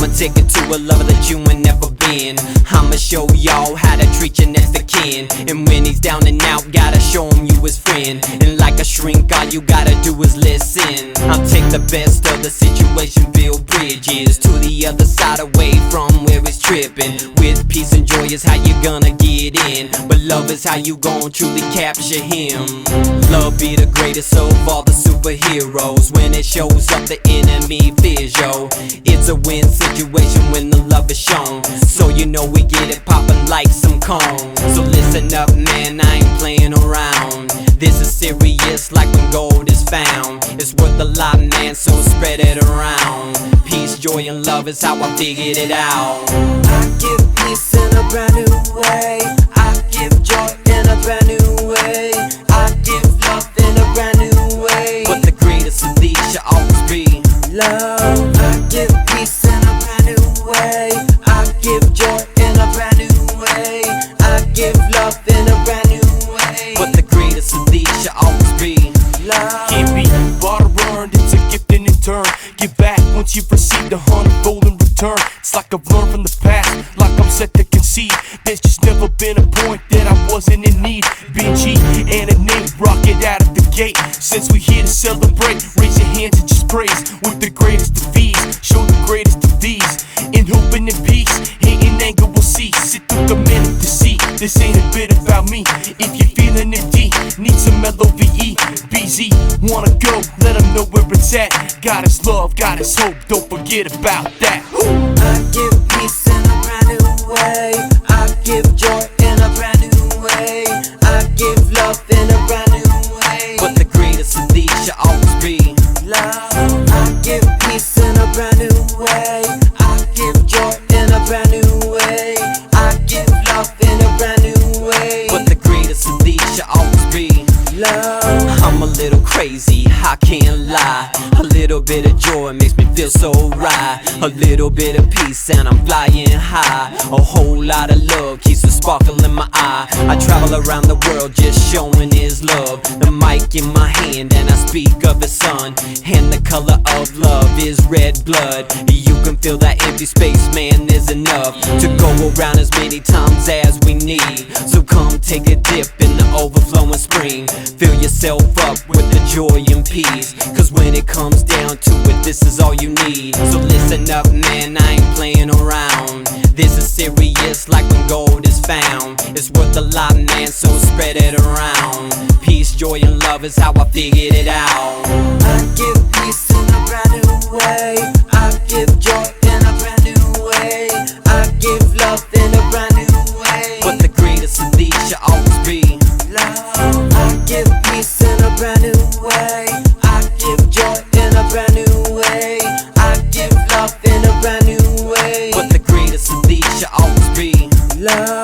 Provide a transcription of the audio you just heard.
I'ma take it to a level that you ain't never been. I'ma show y'all how to treat your next of kin. And when he's down and out, gotta show him you his friend. And like a shrink, all you gotta do is listen. I'll take the best of the situation, build bridges to the other side, away from where it's tripping. With peace and joy is how you gonna get in, but love is how you gon' truly capture him. Love be the greatest of all the superheroes. When it shows up, the enemy fears, yo. It's a win situation when the love is shown, so you know we get it poppin' like some cone. So listen up, man, I ain't playing around. This is serious, like when gold is found. It's worth a lot, man, so spread it around. Peace, joy, and love is how I figured it out. I give peace in a brand new way. I give joy in a brand new way. I give love in a brand new way. But the greatest of these should always be love. I give peace in a brand new way. I give joy in a brand new way. I give love in a brand new way. But the greatest of these should always be love. Can't be bought or earned, it's a gift and in turn. Give back once you've received 100-fold in return. It's like I've learned from the past, like I'm set to concede. There's just never been a point that I wasn't in need. BG and a name, rock it out of the gate. Since we here to celebrate, raise your hands and just praise. With the greatest of these, show the greatest of these. In hope and in peace, hate and anger will cease. It took a minute to see, this ain't a bit about me. If you're feeling empty, need some LOVE. BZ, wanna go, let them know where it's at. God is love, God is hope, don't forget about that. I give peace in a brand new way. I give joy in a brand new way. I give love in a brand new way. but the greatest of these should always be love. I give peace in a brand new way. I give joy in a brand new way. I give love in a brand new way. but the greatest of these should always be love. I'm a little crazy, I can't lie. A little bit of joy makes me feel so right. A little bit of peace and I'm flying high. A whole lot of love keeps the sparkle in my eye. I travel around the world just showing his love. The mic in my hand and I speak of his son. And the color of love is red blood. You can feel that empty space, man, there's enough to go around as many times as we need. So come take a dip in the overflowing spring. Fill yourself up with the joy and peace, cause when it comes down to it, this is all you need. So listen up, man, I ain't playing around. This is serious, like when gold is found. It's worth a lot, man, so spread it around. Peace, joy, and love is how I figured it out. I give peace in a brand new way. I give joy in a brand new way. I give love in a brand new way. But the greatest of these should always be love. I give peace in a brand new way. I give joy in a brand new way. I give love in a brand new way. but the greatest of these should always be love.